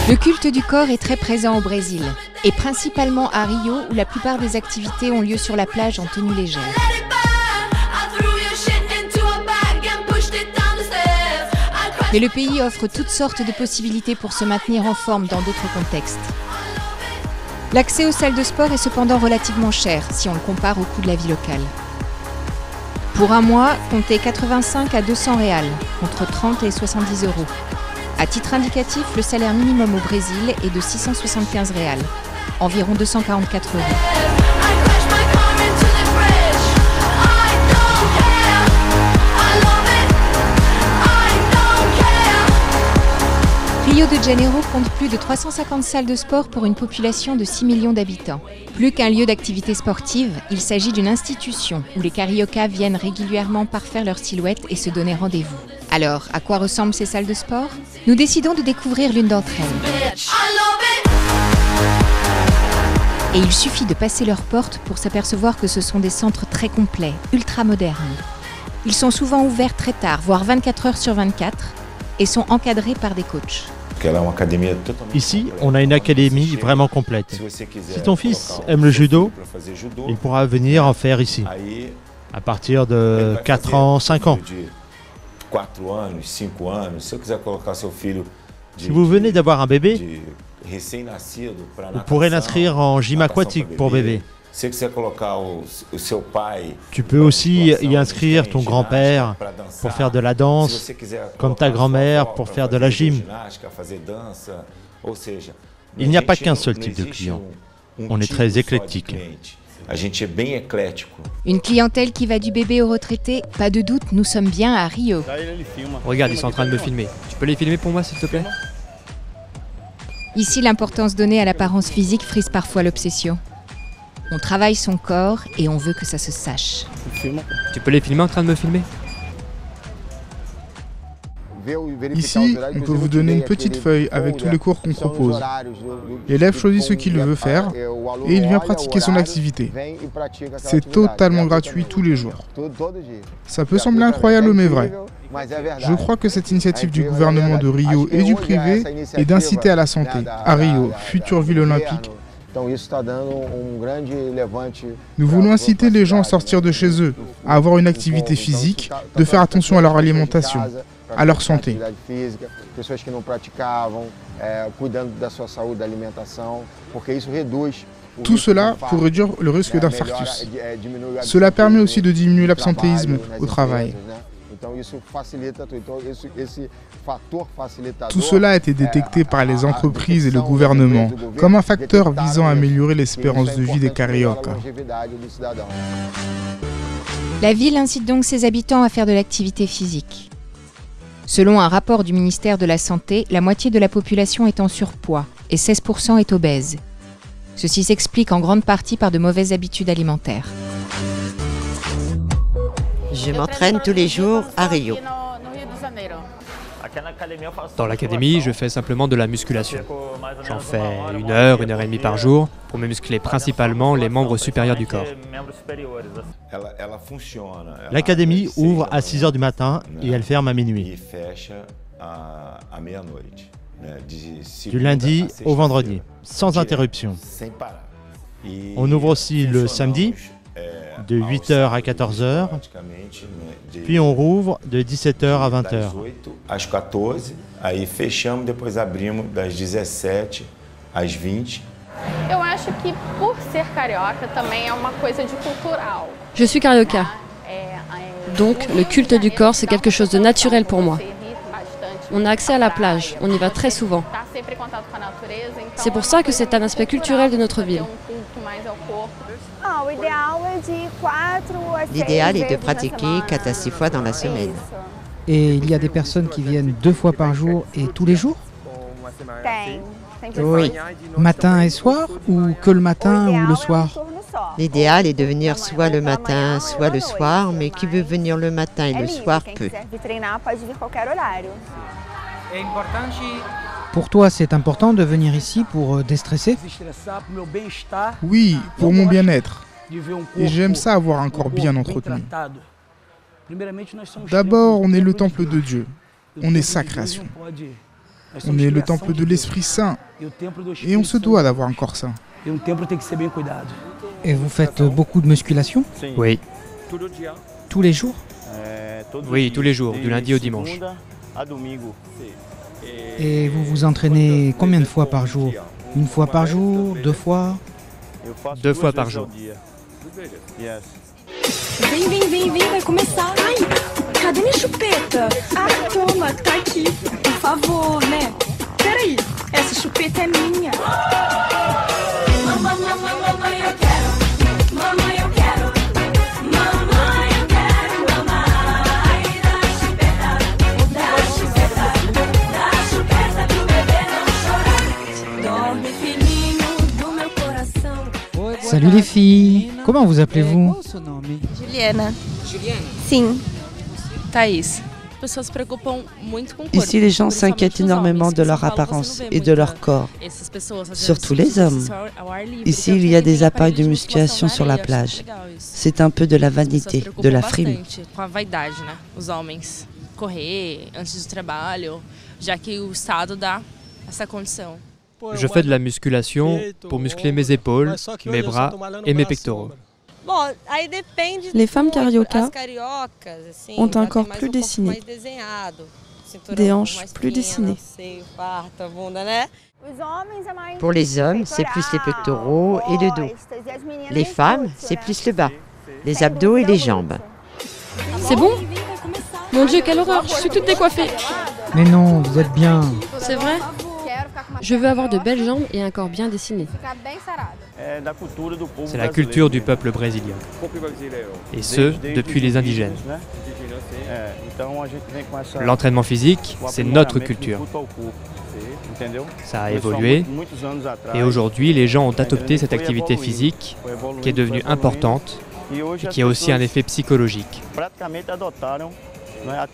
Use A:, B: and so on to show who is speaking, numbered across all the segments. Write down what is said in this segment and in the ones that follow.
A: Le culte du corps est très présent au Brésil, et principalement à Rio où la plupart des activités ont lieu sur la plage en tenue légère. Mais le pays offre toutes sortes de possibilités pour se maintenir en forme dans d'autres contextes. L'accès aux salles de sport est cependant relativement cher si on le compare au coût de la vie locale. Pour un mois, comptez 85 à 200 reals, contre 30 et 70 euros. À titre indicatif, le salaire minimum au Brésil est de 675 reals, environ 244 euros. Rio de Janeiro compte plus de 350 salles de sport pour une population de 6 millions d'habitants. Plus qu'un lieu d'activité sportive, il s'agit d'une institution où les cariocas viennent régulièrement parfaire leur silhouette et se donner rendez-vous. Alors, à quoi ressemblent ces salles de sport? Nous décidons de découvrir l'une d'entre elles. Et il suffit de passer leurs portes pour s'apercevoir que ce sont des centres très complets, ultra modernes. Ils sont souvent ouverts très tard, voire 24 heures sur 24, et sont encadrés par des coachs.
B: Ici, on a une académie vraiment complète. Si ton fils aime le judo, il pourra venir en faire ici, à partir de 4 ans, 5 ans. Si vous venez d'avoir un bébé, vous pourrez l'inscrire en gym aquatique pour bébé. Tu peux aussi y inscrire ton grand-père pour faire de la danse, comme ta grand-mère pour faire de la gym. Il n'y a pas qu'un seul type de client. On est très éclectique.
A: Une clientèle qui va du bébé au retraité, pas de doute, nous sommes bien à Rio.
C: Regarde, ils sont en train de me filmer. Tu peux les filmer pour moi, s'il te plaît?
A: Ici, l'importance donnée à l'apparence physique frise parfois l'obsession. On travaille son corps et on veut que ça se sache.
C: Tu peux les filmer en train de me filmer?
D: Ici, on peut vous donner une petite feuille avec tous les cours qu'on propose. L'élève choisit ce qu'il veut faire et il vient pratiquer son activité. C'est totalement gratuit tous les jours. Ça peut sembler incroyable mais vrai. Je crois que cette initiative du gouvernement de Rio et du privé est d'inciter à la santé. À Rio, future ville olympique, nous voulons inciter les gens à sortir de chez eux, à avoir une activité physique, de faire attention à leur alimentation, à leur santé. Tout cela pour réduire le risque d'infarctus. Cela permet aussi de diminuer l'absentéisme au travail. Tout cela a été détecté par les entreprises et le gouvernement comme un facteur visant à améliorer l'espérance de vie des cariocas.
A: La ville incite donc ses habitants à faire de l'activité physique. Selon un rapport du ministère de la Santé, la moitié de la population est en surpoids et 16% est obèse. Ceci s'explique en grande partie par de mauvaises habitudes alimentaires.
E: Je m'entraîne tous les jours à Rio.
C: Dans l'académie, je fais simplement de la musculation. J'en fais 1 heure, 1 heure et demie par jour pour me muscler principalement les membres supérieurs du corps.
B: L'académie ouvre à 6 h du matin et elle ferme à minuit. Du lundi au vendredi, sans interruption. On ouvre aussi le samedi, de 8 h à 14 h, puis on rouvre de 17 h à 20 h.
F: Às 14, aí fechamos, depois abrimos das 17 às 20.
G: Eu acho que por ser carioca também é uma coisa de cultural.
H: Je suis carioca. Donc le culte du corps, c'est quelque chose de naturel pour moi. On a accès à la plage, on y va très souvent. C'est pour ça que c'est un aspect culturel de notre ville.
E: L'idéal est de pratiquer 4 à 6 fois dans la semaine.
I: Et il y a des personnes qui viennent 2 fois par jour et tous les jours?
E: Oui.
I: Matin et soir ou que le matin ou le soir?
E: L'idéal est de venir soit le matin, soit le soir, mais qui veut venir le matin et le soir peut.
I: Pour toi, c'est important de venir ici pour déstresser?
D: Oui, pour mon bien-être. Et j'aime ça avoir un corps bien entretenu. D'abord, on est le temple de Dieu. On est sa création. On est le temple de l'Esprit Saint et on se doit d'avoir un corps saint.
I: Et vous faites beaucoup de musculation?
C: Oui.
I: Tous les jours?
C: Oui, tous les jours, du lundi au dimanche.
I: Et vous vous entraînez combien de fois par jour? Une fois par jour? 2 fois?
C: 2 fois par jour.
J: Vem, vai começar. Ai, cadê minha chupeta? Ah, toma, tá aqui. Por favor, né? Peraí, essa chupeta é minha. Mamãe, eu quero. Mamãe, eu quero. Mamãe, eu quero. Mamãe, dá chupeta pro bebê não chorar. Dorme, filhinho do meu coração.
I: Salut les filles, comment vous appelez-vous?
K: Juliana. Sim. Thaïs.
L: Ici, les gens s'inquiètent énormément de leur apparence et de leur corps, surtout les hommes. Ici, il y a des appareils de musculation sur la plage. C'est un peu de la vanité, de la frime.
C: Je fais de la musculation pour muscler mes épaules, mes bras et mes pectoraux.
M: Les femmes carioca ont un corps plus dessiné, des hanches plus dessinées.
E: Pour les hommes, c'est plus les pectoraux et le dos. Les femmes, c'est plus le bas, les abdos et les jambes.
H: C'est bon? Mon Dieu, quelle horreur, je suis toute décoiffée.
I: Mais non, vous êtes bien.
H: C'est vrai? Je veux avoir de belles jambes et un corps bien dessiné.
C: C'est la culture du peuple brésilien. Et ce, depuis les indigènes. L'entraînement physique, c'est notre culture. Ça a évolué et aujourd'hui, les gens ont adopté cette activité physique qui est devenue importante et qui a aussi un effet psychologique.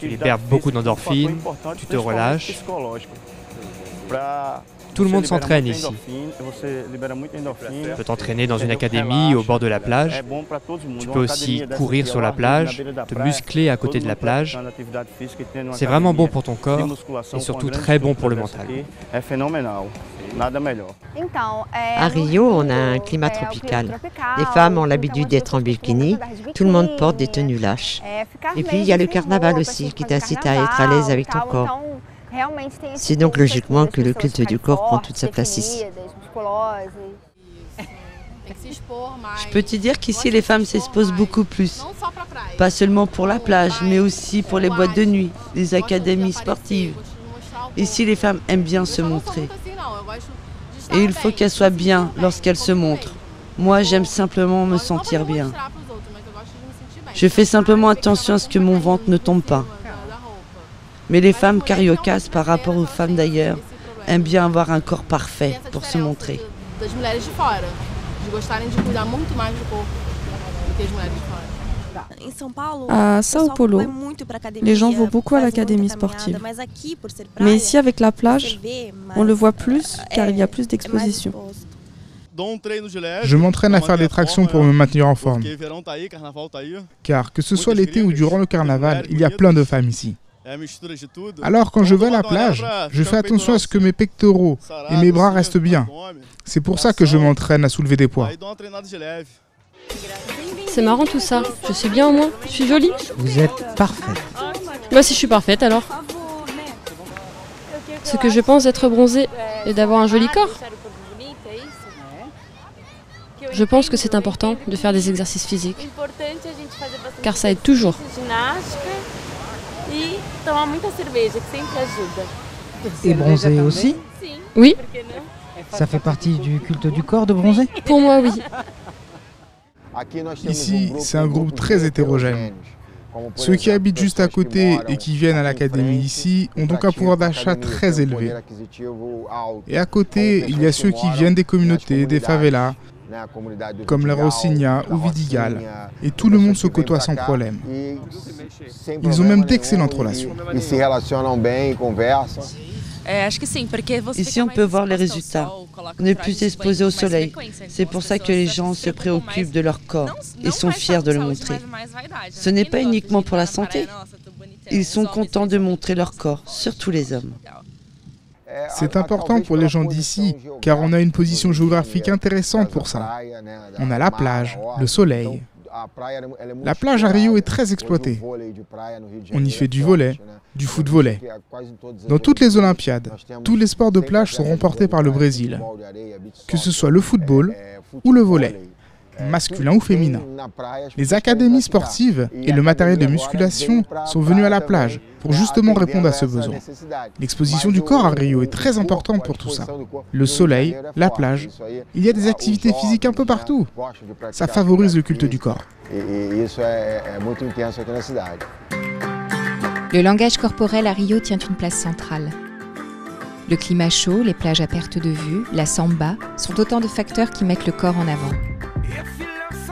C: Tu libères beaucoup d'endorphines, tu te relâches. Tout le monde s'entraîne ici. Tu peux t'entraîner dans une académie au bord de la plage. Tu peux aussi courir sur la plage, te muscler à côté de la plage. C'est vraiment bon pour ton corps et surtout très bon pour le mental.
E: À Rio, on a un climat tropical. Les femmes ont l'habitude d'être en bikini. Tout le monde porte des tenues lâches. Et puis il y a le carnaval aussi qui t'incite à être à l'aise avec ton corps. C'est donc logiquement que le culte du corps prend toute sa place ici.
L: Je peux te dire qu'ici, les femmes s'exposent beaucoup plus. Pas seulement pour la plage, mais aussi pour les boîtes de nuit, les académies sportives. Ici, les femmes aiment bien se montrer. Et il faut qu'elles soient bien lorsqu'elles se montrent. Moi, j'aime simplement me sentir bien. Je fais simplement attention à ce que mon ventre ne tombe pas. Mais les femmes cariocas, par rapport aux femmes d'ailleurs, aiment bien avoir un corps parfait pour se montrer.
M: À Sao Paulo, les gens vont beaucoup à l'académie sportive. Mais ici, avec la plage, on le voit plus car il y a plus d'exposition.
D: Je m'entraîne à faire des tractions pour me maintenir en forme. Car que ce soit l'été ou durant le carnaval, il y a plein de femmes ici. Alors quand je vais à la plage, je fais attention à ce que mes pectoraux et mes bras restent bien. C'est pour ça que je m'entraîne à soulever des poids.
H: C'est marrant tout ça. Je suis bien au moins. Je suis jolie.
I: Vous êtes parfaite.
H: Moi si je suis parfaite alors. Ce que je pense d'être bronzée et d'avoir un joli corps. Je pense que c'est important de faire des exercices physiques. Car ça aide toujours.
I: Et bronzer aussi?
H: Oui.
I: Ça fait partie du culte du corps de bronzer?
H: Pour moi, oui.
D: Ici, c'est un groupe très hétérogène. Ceux qui habitent juste à côté et qui viennent à l'académie ici ont donc un pouvoir d'achat très élevé. Et à côté, il y a ceux qui viennent des communautés, des favelas, comme la Rocinha ou Vidigal, et tout le monde se côtoie sans problème. Ils ont même d'excellentes relations.
L: Ici, on peut voir les résultats. On est plus exposé au soleil. C'est pour ça que les gens se préoccupent de leur corps et sont fiers de le montrer. Ce n'est pas uniquement pour la santé. Ils sont contents de montrer leur corps, surtout les hommes.
D: C'est important pour les gens d'ici, car on a une position géographique intéressante pour ça. On a la plage, le soleil. La plage à Rio est très exploitée. On y fait du volley, du foot-volley. Dans toutes les Olympiades, tous les sports de plage sont remportés par le Brésil, que ce soit le football ou le volley, masculin ou féminin. Les académies sportives et le matériel de musculation sont venus à la plage pour justement répondre à ce besoin. L'exposition du corps à Rio est très importante pour tout ça. Le soleil, la plage, il y a des activités physiques un peu partout. Ça favorise le culte du corps.
A: Le langage corporel à Rio tient une place centrale. Le climat chaud, les plages à perte de vue, la samba sont autant de facteurs qui mettent le corps en avant.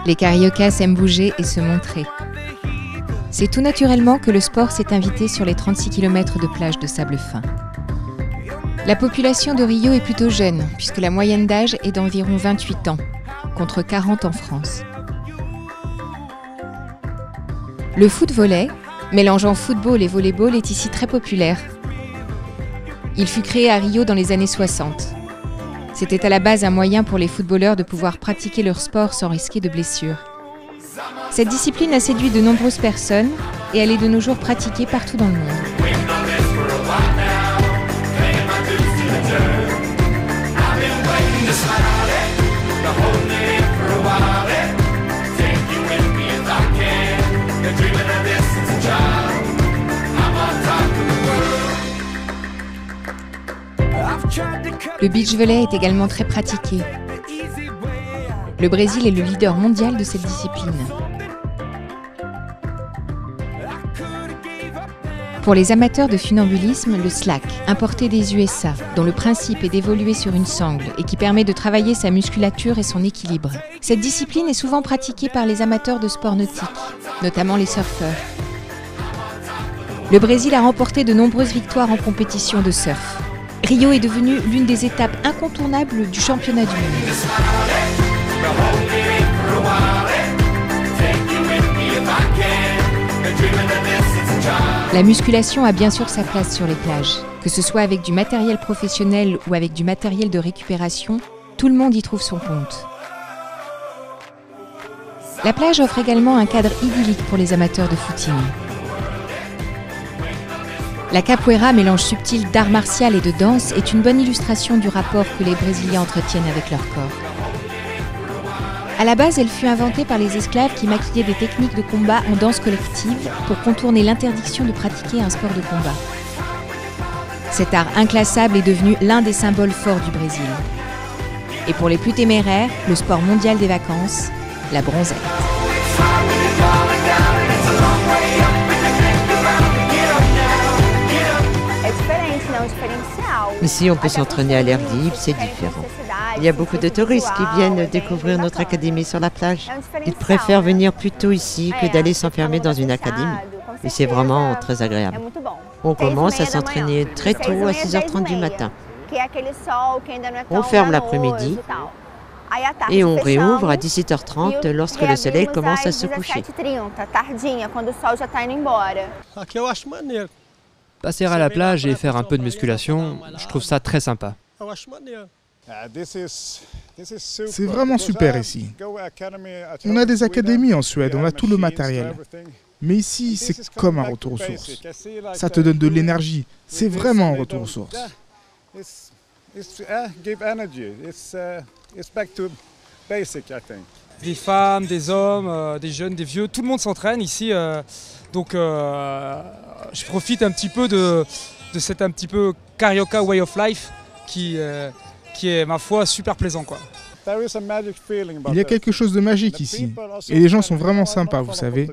A: Les cariocas aiment bouger et se montrer. C'est tout naturellement que le sport s'est invité sur les 36 km de plage de sable fin. La population de Rio est plutôt jeune, puisque la moyenne d'âge est d'environ 28 ans, contre 40 en France. Le foot-volley, mélangeant football et volleyball, est ici très populaire. Il fut créé à Rio dans les années 60. C'était à la base un moyen pour les footballeurs de pouvoir pratiquer leur sport sans risquer de blessures. Cette discipline a séduit de nombreuses personnes et elle est de nos jours pratiquée partout dans le monde. Le beach volley est également très pratiqué. Le Brésil est le leader mondial de cette discipline. Pour les amateurs de funambulisme, le slack, importé des USA, dont le principe est d'évoluer sur une sangle et qui permet de travailler sa musculature et son équilibre. Cette discipline est souvent pratiquée par les amateurs de sports nautiques, notamment les surfeurs. Le Brésil a remporté de nombreuses victoires en compétition de surf. Rio est devenu l'une des étapes incontournables du championnat du monde. La musculation a bien sûr sa place sur les plages. Que ce soit avec du matériel professionnel ou avec du matériel de récupération, tout le monde y trouve son compte. La plage offre également un cadre idyllique pour les amateurs de footing. La capoeira, mélange subtil d'art martial et de danse, est une bonne illustration du rapport que les Brésiliens entretiennent avec leur corps. À la base, elle fut inventée par les esclaves qui maquillaient des techniques de combat en danse collective pour contourner l'interdiction de pratiquer un sport de combat. Cet art inclassable est devenu l'un des symboles forts du Brésil. Et pour les plus téméraires, le sport mondial des vacances, la bronzette.
E: Ici, on peut s'entraîner à l'air libre, c'est différent. Il y a beaucoup de touristes qui viennent découvrir notre académie sur la plage. Ils préfèrent venir plus tôt ici que d'aller s'enfermer dans une académie. Et c'est vraiment très agréable. On commence à s'entraîner très tôt, à 6h30 du matin. On ferme l'après-midi et on réouvre à 17h30 lorsque le soleil commence à se coucher.
C: Passer à la plage et faire un peu de musculation, je trouve ça très sympa.
D: C'est vraiment super ici. On a des académies en Suède, on a tout le matériel. Mais ici, c'est comme un retour aux sources. Ça te donne de l'énergie. C'est vraiment un retour aux sources.
N: Des femmes, des hommes, des jeunes, des vieux, tout le monde s'entraîne ici. Donc je profite un petit peu de cet un petit peu carioca way of life qui est, ma foi, super plaisant, quoi.
D: Il y a quelque chose de magique ici. Et les gens sont vraiment sympas, vous savez.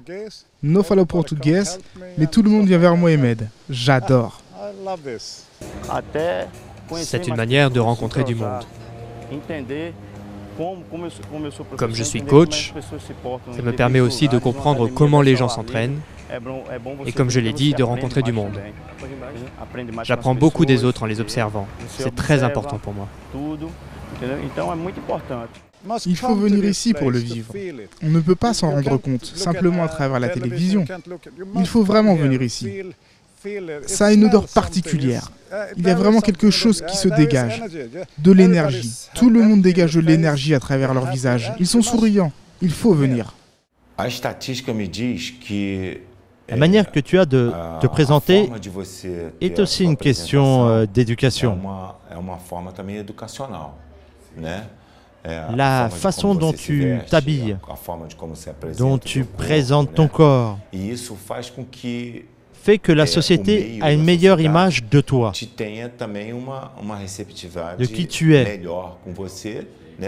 D: No falo português, mais tout le monde vient vers moi et m'aide. J'adore.
C: C'est une manière de rencontrer du monde. Comme je suis coach, ça me permet aussi de comprendre comment les gens s'entraînent et, comme je l'ai dit, de rencontrer du monde. J'apprends beaucoup des autres en les observant. C'est très important pour moi.
D: Il faut venir ici pour le vivre. On ne peut pas s'en rendre compte, simplement à travers la télévision. Il faut vraiment venir ici. Ça a une odeur particulière. Il y a vraiment quelque chose qui se dégage. De l'énergie. Tout le monde dégage de l'énergie à travers leur visage. Ils sont souriants. Il faut venir.
B: La manière que tu as de te présenter est aussi une question d'éducation. La façon dont tu t'habilles, dont tu présentes ton corps, fait que la société a une meilleure image de toi, de qui tu es,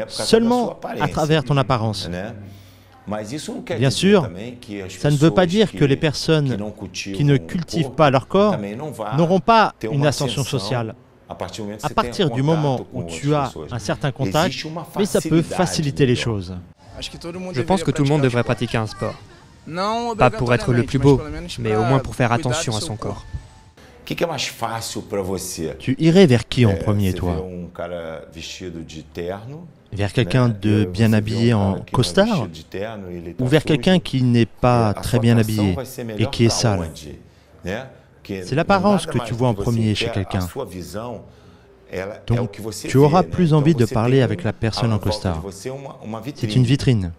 B: seulement à travers ton apparence. Bien sûr, ça ne veut pas dire que les personnes qui ne cultivent pas leur corps n'auront pas une ascension sociale. À partir du moment où tu as un certain contact, mais ça peut faciliter les choses.
C: Je pense que tout le monde devrait pratiquer un sport. Pas pour être le plus beau, mais au moins pour faire attention à son corps.
B: Tu irais vers qui en premier, toi? Vers quelqu'un de bien habillé en costard? Ou vers quelqu'un qui n'est pas très bien habillé et qui est sale? C'est l'apparence que tu vois en premier chez quelqu'un. Donc, tu auras plus envie de parler avec la personne en costard. C'est une vitrine.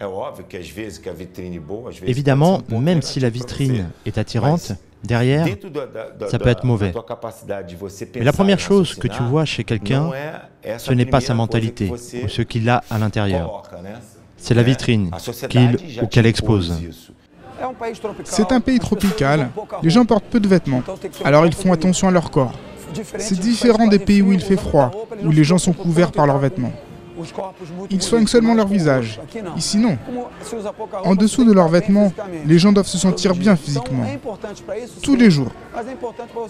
B: Évidemment, même si la vitrine est attirante, derrière, ça peut être mauvais. Mais la première chose que tu vois chez quelqu'un, ce n'est pas sa mentalité ou ce qu'il a à l'intérieur. C'est la vitrine qu'il ou qu'elle expose.
D: C'est un pays tropical, les gens portent peu de vêtements, alors ils font attention à leur corps. C'est différent des pays où il fait froid, où les gens sont couverts par leurs vêtements. Ils soignent seulement leur visage. Ici, non. En dessous de leurs vêtements, les gens doivent se sentir bien physiquement. Tous les jours.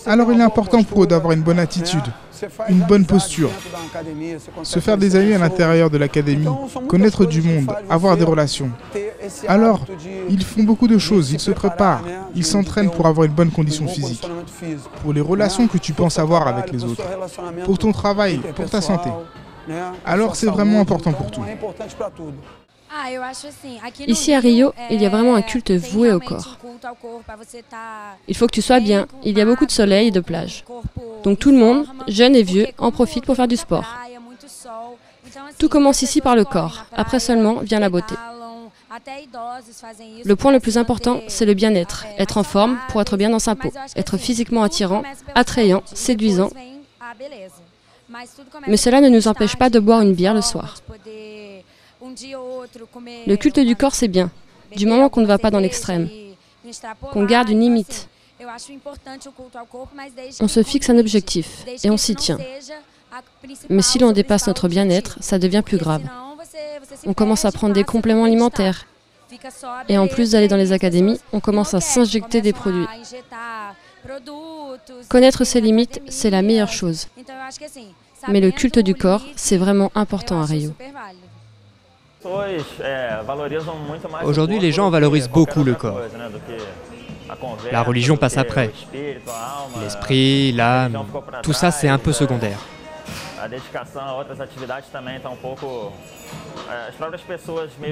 D: Alors il est important pour eux d'avoir une bonne attitude, une bonne posture, se faire des amis à l'intérieur de l'académie, connaître du monde, avoir des relations. Alors, ils font beaucoup de choses, ils se préparent, ils s'entraînent pour avoir une bonne condition physique, pour les relations que tu penses avoir avec les autres, pour ton travail, pour ta santé. Alors c'est vraiment important pour tout.
H: Ici à Rio, il y a vraiment un culte voué au corps. Il faut que tu sois bien, il y a beaucoup de soleil et de plage. Donc tout le monde, jeunes et vieux, en profite pour faire du sport. Tout commence ici par le corps, après seulement vient la beauté. Le point le plus important, c'est le bien-être, être en forme pour être bien dans sa peau, être physiquement attirant, attrayant, séduisant. Mais cela ne nous empêche pas de boire une bière le soir. Le culte du corps, c'est bien, du moment qu'on ne va pas dans l'extrême, qu'on garde une limite. On se fixe un objectif et on s'y tient. Mais si l'on dépasse notre bien-être, ça devient plus grave. On commence à prendre des compléments alimentaires. Et en plus d'aller dans les académies, on commence à s'injecter des produits. Connaître ses limites, c'est la meilleure chose. Mais le culte du corps, c'est vraiment important à Rio.
C: Aujourd'hui, les gens valorisent beaucoup le corps. La religion passe après. L'esprit, l'âme, tout ça, c'est un peu secondaire.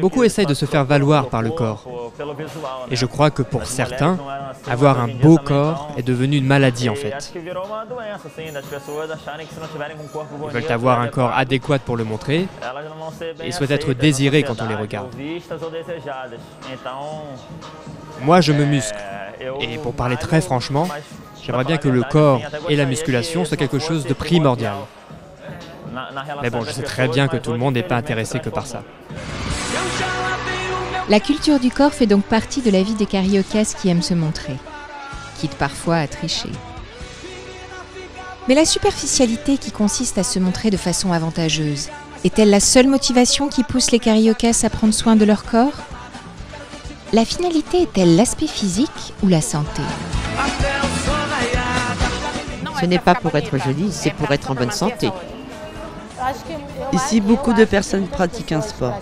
C: Beaucoup essayent de se faire valoir par le corps. Et je crois que pour certains, avoir un beau corps est devenu une maladie en fait. Ils veulent avoir un corps adéquat pour le montrer et souhaitent être désirés quand on les regarde. Moi, je me muscle. Et pour parler très franchement, j'aimerais bien que le corps et la musculation soient quelque chose de primordial. Mais bon, je sais très bien que tout le monde n'est pas intéressé que par ça.
A: La culture du corps fait donc partie de la vie des cariocas qui aiment se montrer, quitte parfois à tricher. Mais la superficialité qui consiste à se montrer de façon avantageuse, est-elle la seule motivation qui pousse les cariocas à prendre soin de leur corps? La finalité est-elle l'aspect physique ou la santé?
E: Ce n'est pas pour être joli, c'est pour être en bonne santé.
L: Ici, beaucoup de personnes pratiquent un sport.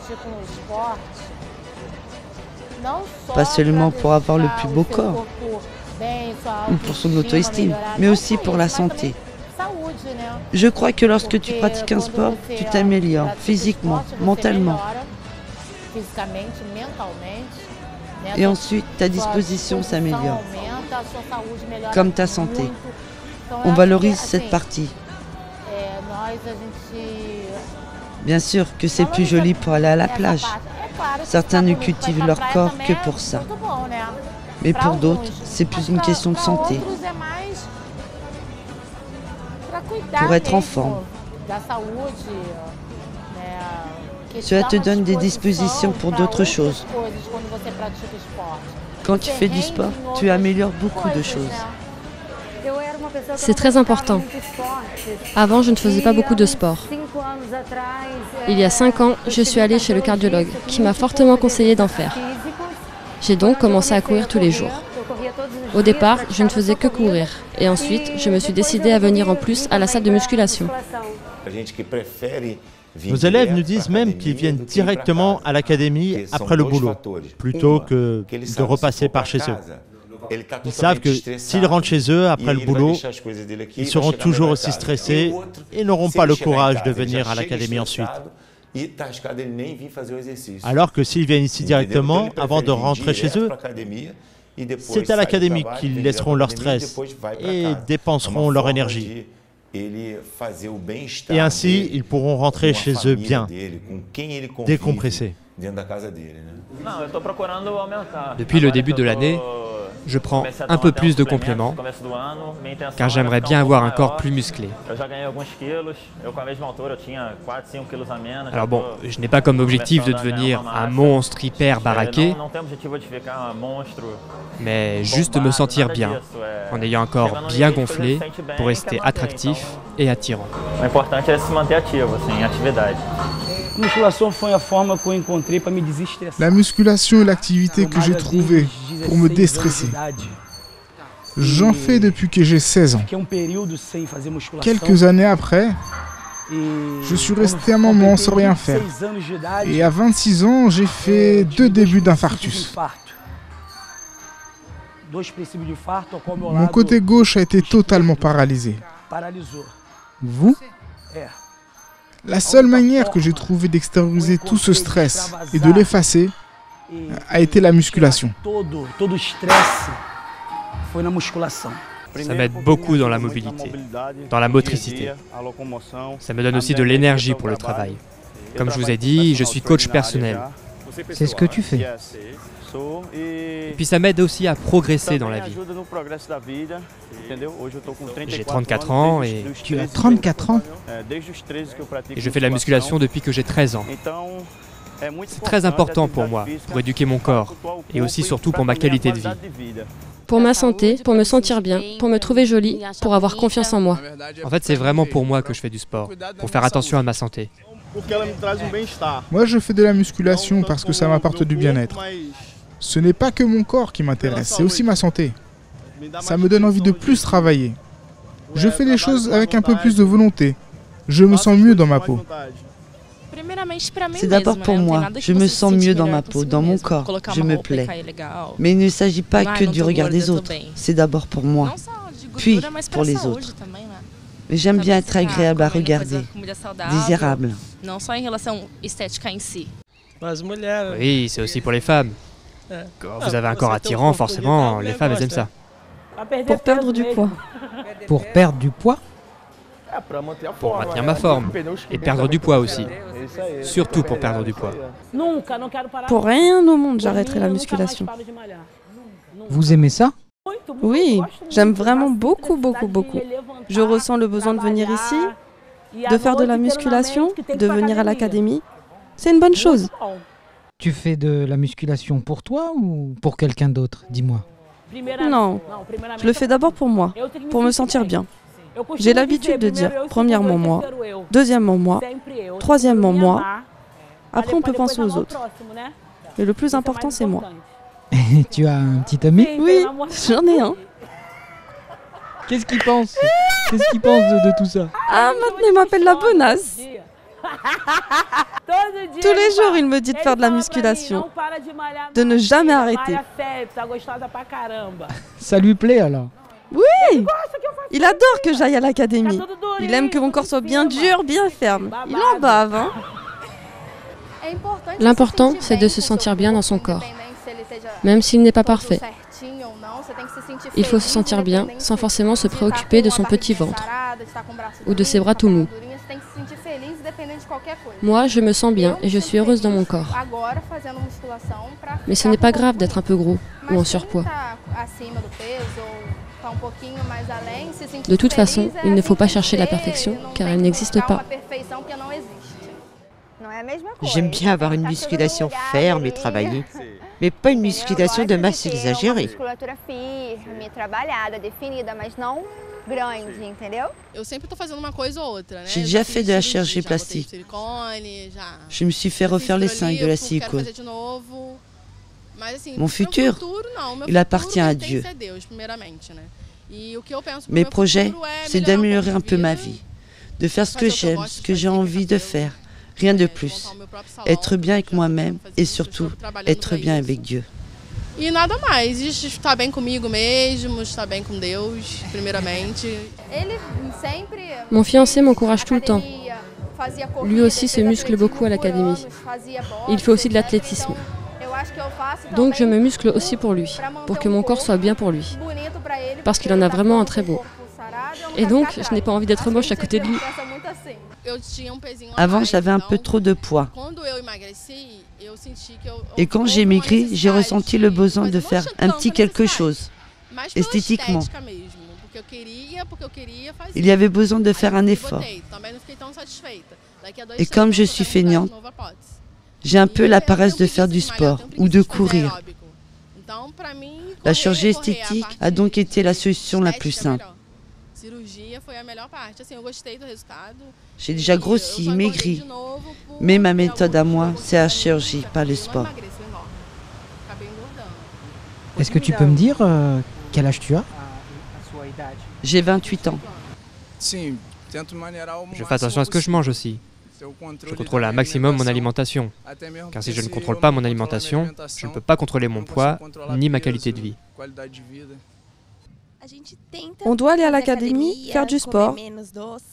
L: Pas seulement pour avoir le plus beau corps, ou pour son auto-estime, mais aussi pour la santé. Je crois que lorsque tu pratiques un sport, tu t'améliores physiquement, mentalement. Et ensuite, ta disposition s'améliore. comme ta santé. On valorise cette partie. Bien sûr que c'est plus joli pour aller à la plage. Certains ne cultivent leur corps que pour ça. Mais pour d'autres, c'est plus une question de santé. Pour être en forme. Cela te donne des dispositions pour d'autres choses. Quand tu fais du sport, tu améliores beaucoup de choses.
H: C'est très important. Avant, je ne faisais pas beaucoup de sport. Il y a 5 ans, je suis allée chez le cardiologue, qui m'a fortement conseillé d'en faire. J'ai donc commencé à courir tous les jours. Au départ, je ne faisais que courir. Et ensuite, je me suis décidée à venir en plus à la salle de musculation.
B: Nos élèves nous disent même qu'ils viennent directement à l'académie après le boulot, plutôt que de repasser par chez eux. Ils savent que s'ils rentrent chez eux après le boulot, ils seront toujours aussi stressés et n'auront pas le courage de venir à l'académie ensuite. Alors que s'ils viennent ici directement, avant de rentrer chez eux, c'est à l'académie qu'ils laisseront leur stress et dépenseront leur énergie. Et ainsi, ils pourront rentrer chez eux bien, décompressés.
C: Depuis le début de l'année, je prends un peu plus de compléments, car j'aimerais bien avoir un corps plus musclé. Alors bon, je n'ai pas comme objectif de devenir un monstre hyper baraqué, mais juste me sentir bien, en ayant un corps bien gonflé pour rester attractif et attirant.
D: La musculation est l'activité que j'ai trouvée pour me déstresser. J'en fais depuis que j'ai 16 ans. Quelques années après, je suis resté un moment sans rien faire. Et à 26 ans, j'ai fait 2 débuts d'infarctus. Mon côté gauche a été totalement paralysé. Vous ? La seule manière que j'ai trouvé d'extérioriser tout ce stress et de l'effacer a été la musculation.
C: Ça m'aide beaucoup dans la mobilité, dans la motricité. Ça me donne aussi de l'énergie pour le travail. Comme je vous ai dit, je suis coach personnel.
I: C'est ce que tu fais.
C: Et puis ça m'aide aussi à progresser dans la vie. J'ai 34 ans et...
I: Tu as 34 ans ?
C: Et je fais de la musculation depuis que j'ai 13 ans. C'est très important pour moi, pour éduquer mon corps, et aussi surtout pour ma qualité de vie.
H: Pour ma santé, pour me sentir bien, pour me trouver jolie, pour avoir confiance en moi.
C: En fait, c'est vraiment pour moi que je fais du sport, pour faire attention à ma santé.
D: Moi, je fais de la musculation parce que ça m'apporte du bien-être. Ce n'est pas que mon corps qui m'intéresse, c'est aussi ma santé. Ça me donne envie de plus travailler. Je fais les choses avec un peu plus de volonté. Je me sens mieux dans ma peau.
L: C'est d'abord pour moi. Je me sens mieux dans ma peau, dans mon corps. Je me plais. Mais il ne s'agit pas que du regard des autres. C'est d'abord pour moi, puis pour les autres. Mais j'aime bien être agréable à regarder, désirable.
C: Oui, c'est aussi pour les femmes. Quand vous avez un corps attirant, forcément, les femmes, elles aiment ça.
M: Pour perdre du poids.
I: Pour perdre du poids ?
C: Pour maintenir ma forme. Et perdre du poids aussi. Surtout pour perdre du poids.
M: Pour rien au monde, j'arrêterai la musculation.
I: Vous aimez ça ?
M: Oui, j'aime vraiment beaucoup. Je ressens le besoin de venir ici, de faire de la musculation, de venir à l'académie. C'est une bonne chose.
I: Tu fais de la musculation pour toi ou pour quelqu'un d'autre ? Dis-moi.
M: Non, je le fais d'abord pour moi, pour me sentir bien. J'ai l'habitude de dire premièrement moi, deuxièmement moi, troisièmement moi. Après on peut penser aux autres. Mais le plus important c'est moi.
I: Tu as un petit ami ?
M: Oui, j'en ai un.
I: Qu'est-ce qu'il pense ? Qu'est-ce qu'il pense de tout ça ?
M: Ah, maintenant il m'appelle la bonasse. Tous les jours, il me dit de faire de la musculation, de ne jamais arrêter.
I: Ça lui plaît alors ?
M: Oui, il adore que j'aille à l'académie. Il aime que mon corps soit bien dur, bien ferme. Il en bave, hein.
H: L'important, c'est de se sentir bien dans son corps, même s'il n'est pas parfait. Il faut se sentir bien sans forcément se préoccuper de son petit ventre ou de ses bras tout mous. Moi, je me sens bien et je suis heureuse dans mon corps. Mais ce n'est pas grave d'être un peu gros ou en surpoids. De toute façon, il ne faut pas chercher la perfection car elle n'existe pas.
E: J'aime bien avoir une musculation ferme et travaillée, mais pas une musculation de masse exagérée.
L: J'ai déjà fait de la chirurgie plastique. Je me suis fait refaire les seins avec de la silicone. Mon futur, il appartient à Dieu. Mes projets, c'est d'améliorer un peu ma vie, de faire ce que j'aime, ce que j'ai envie de faire. Rien de plus. Être bien avec moi-même et surtout être bien avec Dieu.
O: E nada mais, estar bem comigo mesmo, estar bem com Deus, primeiramente.
H: Mon fiancé m'encourage tout le temps. Lui aussi se muscle beaucoup à l'académie. Il fait aussi de l'athlétisme. Donc je me muscle aussi pour lui, pour que mon corps soit bien pour lui. Parce qu'il en a vraiment un très beau. Et donc, je n'ai pas envie d'être moche à côté de lui.
L: Avant, j'avais un peu trop de poids. Et quand j'ai maigri, j'ai ressenti le besoin de faire un petit quelque chose, esthétiquement. Il y avait besoin de faire un effort. Et comme je suis feignante, j'ai un peu la paresse de faire du sport ou de courir. La chirurgie esthétique a donc été la solution la plus simple. J'ai déjà grossi, maigri, mais ma méthode à moi, c'est la chirurgie, pas le sport.
I: Est-ce que tu peux me dire quel âge tu as?
L: J'ai 28 ans.
C: Je fais attention à ce que je mange aussi. Je contrôle un maximum mon alimentation, car si je ne contrôle pas mon alimentation, je ne peux pas contrôler mon poids ni ma qualité de vie.
M: On doit aller à l'académie, faire du sport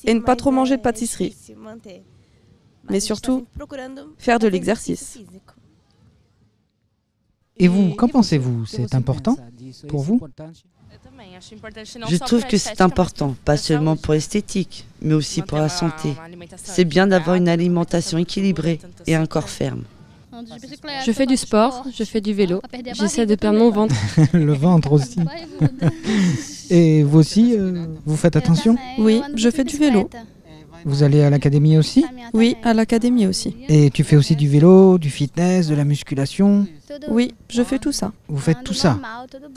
M: et ne pas trop manger de pâtisserie. Mais surtout, faire de l'exercice.
I: Et vous, qu'en pensez-vous? C'est important pour vous?
L: Je trouve que c'est important, pas seulement pour l'esthétique, mais aussi pour la santé. C'est bien d'avoir une alimentation équilibrée et un corps ferme.
H: Je fais du sport, je fais du vélo, j'essaie de perdre mon ventre.
I: Le ventre aussi. Et vous aussi, vous faites attention?
M: Oui, je fais du vélo.
I: Vous allez à l'académie aussi?
M: Oui, à l'académie aussi.
I: Et tu fais aussi du vélo, du fitness, de la musculation?
M: Oui, je fais tout ça.
I: Vous faites tout ça?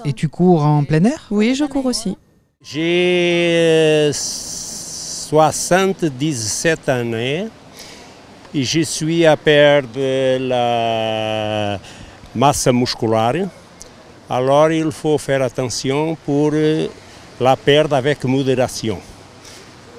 I: Et tu cours en plein air?
M: Oui, je cours aussi.
P: J'ai 77 années et je suis à perdre la masse musculaire. Alors il faut faire attention pour la perdre avec modération.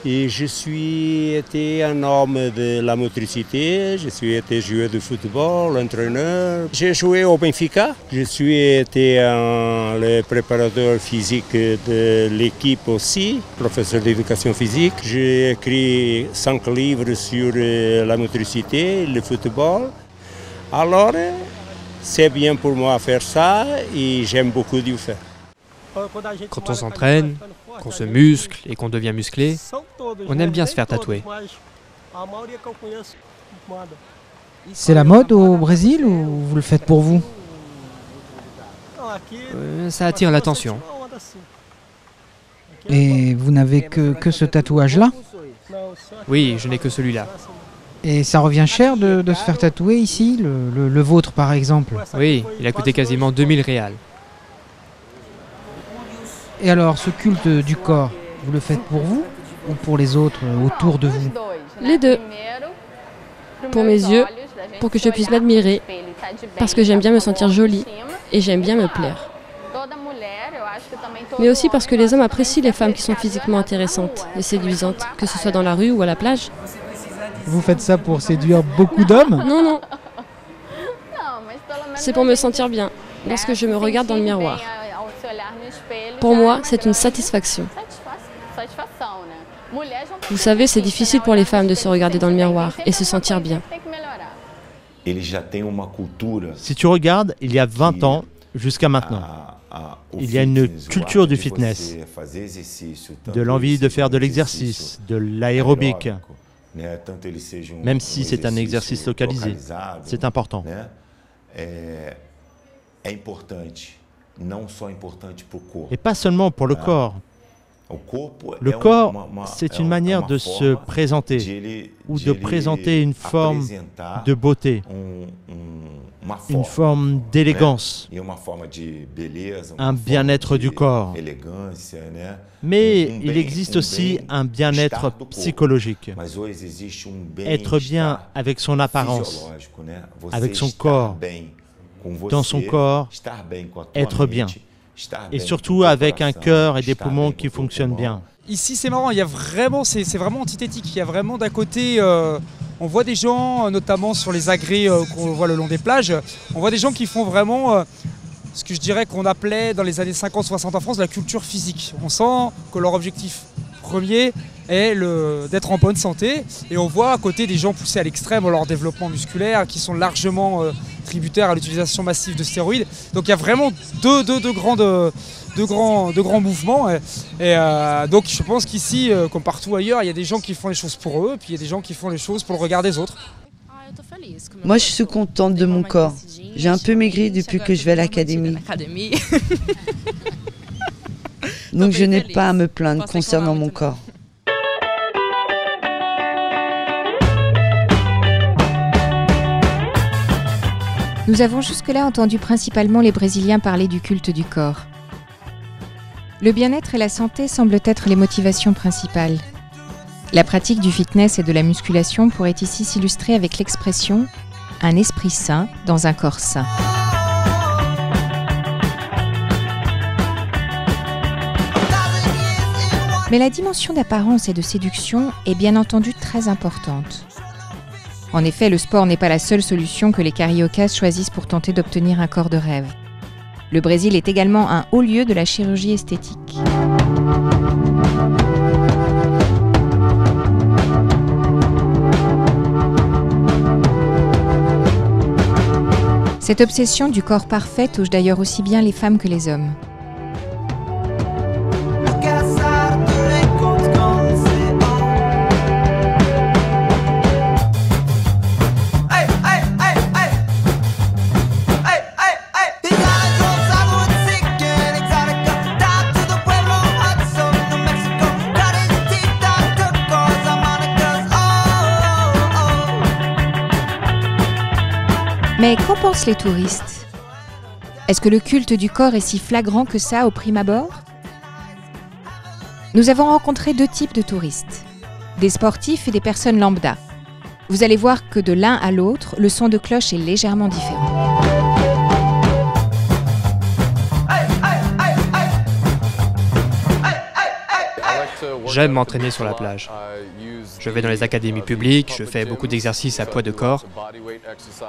P: Et je suis été un homme de la motricité, je suis été joueur de football, entraîneur. J'ai joué au Benfica, je suis été le préparateur physique de l'équipe aussi, professeur d'éducation physique. J'ai écrit 5 livres sur la motricité, le football. Alors, c'est bien pour moi faire ça et j'aime beaucoup de le faire.
C: Quand on s'entraîne, qu'on se muscle et qu'on devient musclé, on aime bien se faire tatouer.
I: C'est la mode au Brésil ou vous le faites pour vous?
C: Ça attire l'attention.
I: Et vous n'avez que ce tatouage-là?
C: Oui, je n'ai que celui-là.
I: Et ça revient cher de se faire tatouer ici, le vôtre par exemple?
C: Oui, il a coûté quasiment 2000 réals.
I: Et alors, ce culte du corps, vous le faites pour vous ou pour les autres autour de vous?
H: Les deux. Pour mes yeux, pour que je puisse m'admirer, parce que j'aime bien me sentir jolie et j'aime bien me plaire. Mais aussi parce que les hommes apprécient les femmes qui sont physiquement intéressantes et séduisantes, que ce soit dans la rue ou à la plage.
I: Vous faites ça pour séduire beaucoup d'hommes?
H: Non, non. C'est pour me sentir bien, lorsque je me regarde dans le miroir. Pour moi, c'est une satisfaction. Vous savez, c'est difficile pour les femmes de se regarder dans le miroir et se sentir bien.
B: Si tu regardes, il y a 20 ans jusqu'à maintenant, Il y a une culture du fitness, de l'envie de faire de l'exercice, de l'aérobic, même si c'est un exercice localisé. C'est important. Et pas seulement pour le corps. Le corps, c'est une manière de se présenter ou de présenter une forme de beauté, une forme d'élégance, un bien-être du corps. Mais il existe aussi un bien-être psychologique. Être bien avec son apparence, avec son corps, dans son corps, être bien. Et surtout avec un cœur et des poumons qui fonctionnent bien.
N: Ici c'est marrant, il y a vraiment, c'est vraiment antithétique. Il y a vraiment d'un côté, on voit des gens, notamment sur les agrès qu'on voit le long des plages, on voit des gens qui font vraiment ce que je dirais qu'on appelait dans les années 50-60 en France de la culture physique. On sent que leur objectif premier est d'être en bonne santé, et on voit à côté des gens poussés à l'extrême dans leur développement musculaire qui sont largement tributaires à l'utilisation massive de stéroïdes. Donc il y a vraiment deux grands mouvements, et donc je pense qu'ici, comme partout ailleurs, il y a des gens qui font les choses pour eux, puis il y a des gens qui font les choses pour le regard des autres.
L: Moi je suis contente de mon corps. J'ai un peu maigri depuis que je vais à l'académie. Donc je n'ai pas à me plaindre concernant mon corps.
A: Nous avons jusque-là entendu principalement les Brésiliens parler du culte du corps. Le bien-être et la santé semblent être les motivations principales. La pratique du fitness et de la musculation pourrait ici s'illustrer avec l'expression « un esprit sain dans un corps sain ». Mais la dimension d'apparence et de séduction est bien entendu très importante. En effet, le sport n'est pas la seule solution que les cariocas choisissent pour tenter d'obtenir un corps de rêve. Le Brésil est également un haut lieu de la chirurgie esthétique. Cette obsession du corps parfait touche d'ailleurs aussi bien les femmes que les hommes. Mais qu'en pensent les touristes? Est-ce que le culte du corps est si flagrant que ça au prime abord? Nous avons rencontré deux types de touristes, des sportifs et des personnes lambda. Vous allez voir que de l'un à l'autre, le son de cloche est légèrement différent.
C: J'aime m'entraîner sur la plage. Je vais dans les académies publiques, je fais beaucoup d'exercices à poids de corps.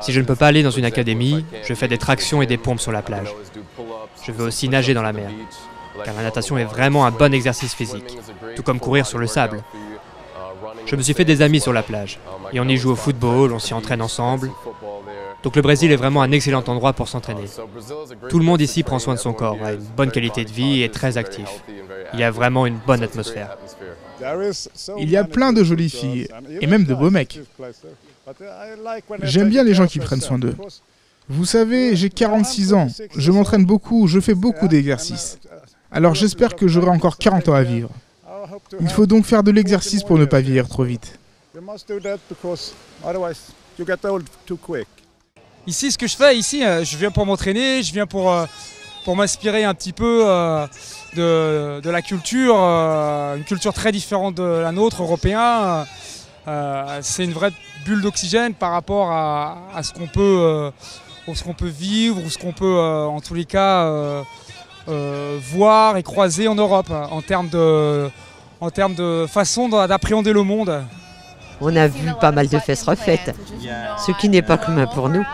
C: Si je ne peux pas aller dans une académie, je fais des tractions et des pompes sur la plage. Je veux aussi nager dans la mer, car la natation est vraiment un bon exercice physique, tout comme courir sur le sable. Je me suis fait des amis sur la plage, et on y joue au football, on s'y entraîne ensemble. Donc le Brésil est vraiment un excellent endroit pour s'entraîner. Tout le monde ici prend soin de son corps, a une bonne qualité de vie et est très actif. Il y a vraiment une bonne atmosphère.
D: Il y a plein de jolies filles, et même de beaux mecs. J'aime bien les gens qui prennent soin d'eux. Vous savez, j'ai 46 ans, je m'entraîne beaucoup, je fais beaucoup d'exercices. Alors j'espère que j'aurai encore 40 ans à vivre. Il faut donc faire de l'exercice pour ne pas vieillir trop vite.
N: Ici, ce que je fais, je viens pour m'entraîner, je viens pour m'inspirer un petit peu de la culture, une culture très différente de la nôtre, européen. C'est une vraie bulle d'oxygène par rapport à ce qu'on peut vivre, ou ce qu'on peut en tous les cas voir et croiser en Europe, en termes de façon d'appréhender le monde.
E: On a vu pas mal de fesses refaites, ce qui n'est pas commun pour nous.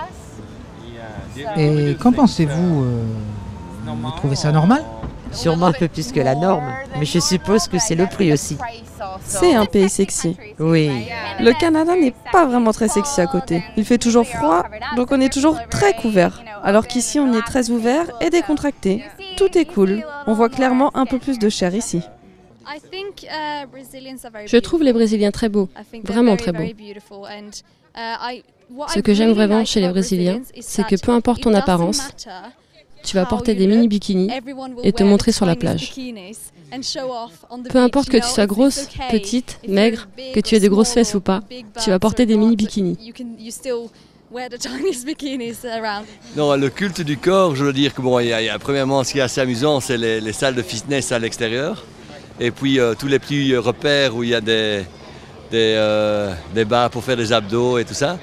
I: Et qu'en pensez-vous? Vous trouvez ça normal?
E: Sûrement un peu plus que la norme, mais je suppose que c'est le prix aussi.
M: C'est un pays sexy.
E: Oui.
M: Le Canada n'est pas vraiment très sexy à côté. Il fait toujours froid, donc on est toujours très couvert. Alors qu'ici on est très ouvert et décontracté. Tout est cool. On voit clairement un peu plus de chair ici.
H: Je trouve les Brésiliens très beaux, vraiment très beaux. Ce que j'aime vraiment chez les Brésiliens, c'est que peu importe ton apparence, tu vas porter des mini-bikinis et te montrer sur la plage. Peu importe que tu sois grosse, petite, maigre, que tu aies de grosses fesses ou pas, tu vas porter des mini-bikinis.
Q: Non, le culte du corps, je veux dire que bon, premièrement, ce qui est assez amusant, c'est les salles de fitness à l'extérieur. Et puis tous les petits repères où il y a des barres pour faire des abdos et tout ça.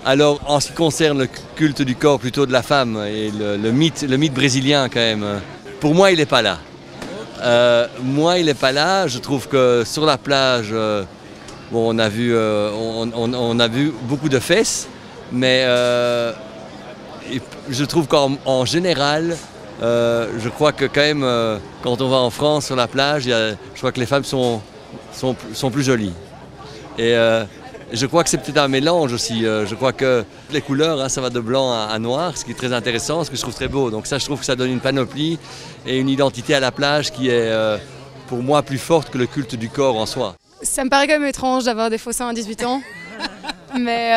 Q: Alors, en ce qui concerne le culte du corps plutôt de la femme et le mythe brésilien quand même, pour moi, il n'est pas là. Il n'est pas là. Je trouve que sur la plage, on a vu beaucoup de fesses, mais je trouve qu'en général, je crois que quand même, quand on va en France sur la plage, je crois que les femmes sont plus jolies. Et je crois que c'est peut-être un mélange aussi. Je crois que les couleurs, ça va de blanc à noir, ce qui est très intéressant, ce que je trouve très beau. Donc ça, je trouve que ça donne une panoplie et une identité à la plage qui est, pour moi, plus forte que le culte du corps en soi.
R: Ça me paraît quand même étrange d'avoir des faux seins à 18 ans. Mais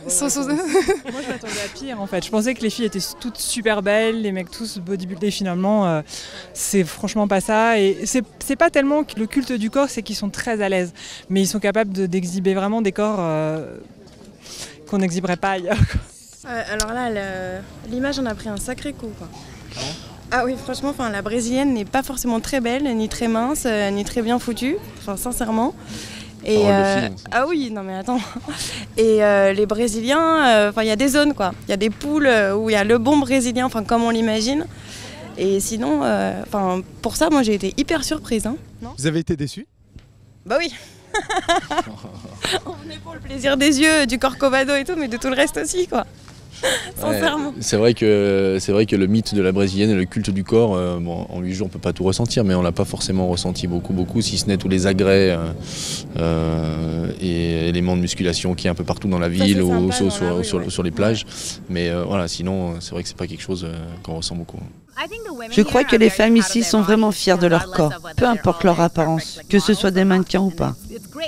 S: Moi je m'attendais à pire en fait. Je pensais que les filles étaient toutes super belles, les mecs tous bodybuildés finalement. C'est franchement pas ça. Et c'est pas tellement que le culte du corps, c'est qu'ils sont très à l'aise. Mais ils sont capables d'exhiber vraiment des corps qu'on n'exhiberait pas ailleurs.
T: Alors là, l'image en a pris un sacré coup, quoi. Ah oui, franchement, la brésilienne n'est pas forcément très belle, ni très mince, ni très bien foutue, sincèrement. Et ah oui, non mais attends. Et les Brésiliens, il y a des zones quoi. Il y a des poules où il y a le bon brésilien, comme on l'imagine. Et sinon, pour ça, moi j'ai été hyper surprise. Hein. Non ?
U: Vous avez été déçue ?
T: Bah oui. On venait pour le plaisir des yeux, du corcovado et tout, mais de tout le reste aussi quoi. Sincèrement.
V: Ouais, c'est vrai que le mythe de la brésilienne et le culte du corps, en 8 jours on peut pas tout ressentir, mais on l'a pas forcément ressenti beaucoup, si ce n'est tous les agrès et éléments de musculation qui est un peu partout dans la ville ou sur les plages. Mais voilà, sinon c'est vrai que c'est pas quelque chose qu'on ressent beaucoup.
L: Je crois que les femmes ici sont vraiment fières de leur corps, peu importe leur apparence, que ce soit des mannequins ou pas.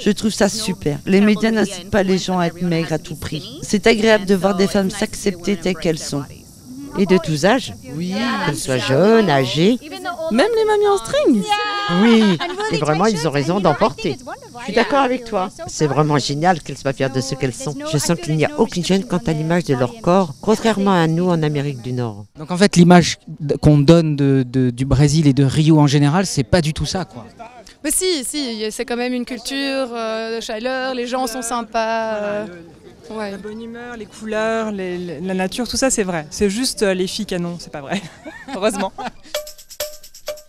L: Je trouve ça super. Les médias n'incitent pas les gens à être maigres à tout prix. C'est agréable de voir des femmes s'accepter telles qu'elles sont.
E: Et de tous âges. Oui. Qu'elles soient jeunes, âgées.
M: Même les mamies en string.
E: Oui, et vraiment ils ont raison d'en porter. Je suis d'accord avec toi. C'est vraiment génial qu'elles soient fières de ce qu'elles sont. Je sens qu'il n'y a aucune gêne quant à l'image de leur corps, contrairement à nous en Amérique du Nord.
I: Donc en fait l'image qu'on donne du Brésil et de Rio en général, c'est pas du tout ça quoi.
R: Mais si, c'est quand même une culture de chaleur, les gens sont sympas.
S: La bonne humeur, les couleurs, la nature, tout ça c'est vrai. C'est juste les filles canons, c'est pas vrai. Heureusement.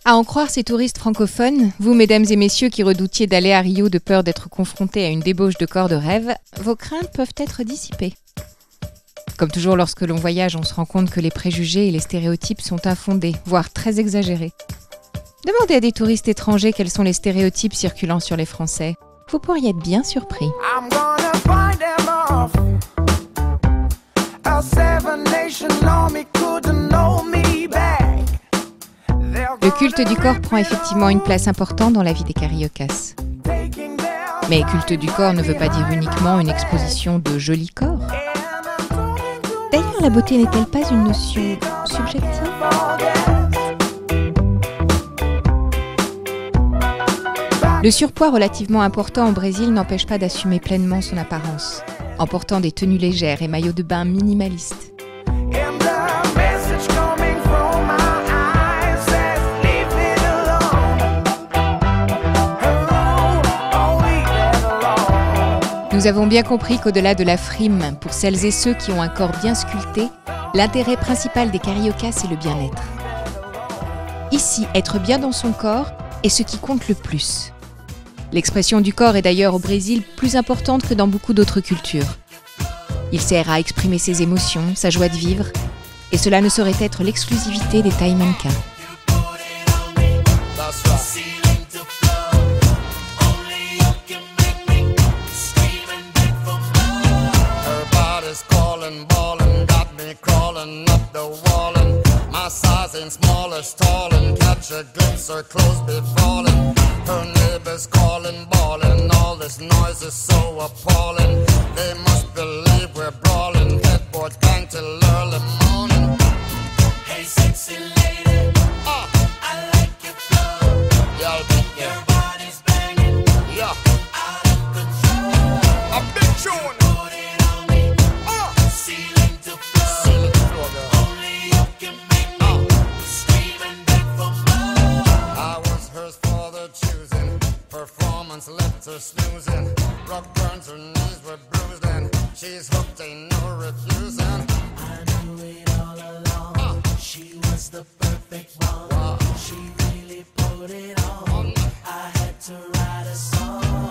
A: À en croire ces touristes francophones, vous mesdames et messieurs qui redoutiez d'aller à Rio de peur d'être confrontés à une débauche de corps de rêve, vos craintes peuvent être dissipées. Comme toujours lorsque l'on voyage, on se rend compte que les préjugés et les stéréotypes sont infondés, voire très exagérés. Demandez à des touristes étrangers quels sont les stéréotypes circulant sur les Français. Vous pourriez être bien surpris. Le culte du corps prend effectivement une place importante dans la vie des Cariocas. Mais culte du corps ne veut pas dire uniquement une exposition de jolis corps. D'ailleurs, la beauté n'est-elle pas une notion subjective ? Le surpoids relativement important au Brésil n'empêche pas d'assumer pleinement son apparence, en portant des tenues légères et maillots de bain minimalistes. Nous avons bien compris qu'au-delà de la frime, pour celles et ceux qui ont un corps bien sculpté, l'intérêt principal des Cariocas, c'est le bien-être. Ici, être bien dans son corps est ce qui compte le plus. L'expression du corps est d'ailleurs au Brésil plus importante que dans beaucoup d'autres cultures. Il sert à exprimer ses émotions, sa joie de vivre, et cela ne saurait être l'exclusivité des Thaï mannequins.
W: Ballin', got me crawling up the wall, and my size ain't small as tall.
F: her clothes be falling. Her neighbors calling, bawling. All this noise is so appalling. They must believe we're brawling. Headboard bang till early morning. Hey, sexy lady, I like your flow. Your body's banging, out of control. A big tune. Put it on me, ceiling to floor. Only you can make me scream and beg for more. I was hers for the choosing. Performance left her snoozing. Rock burns, her knees were bruised and she's hooked, ain't no refusing. I knew it all along. She was the perfect one. She really put it on. I had to write a song.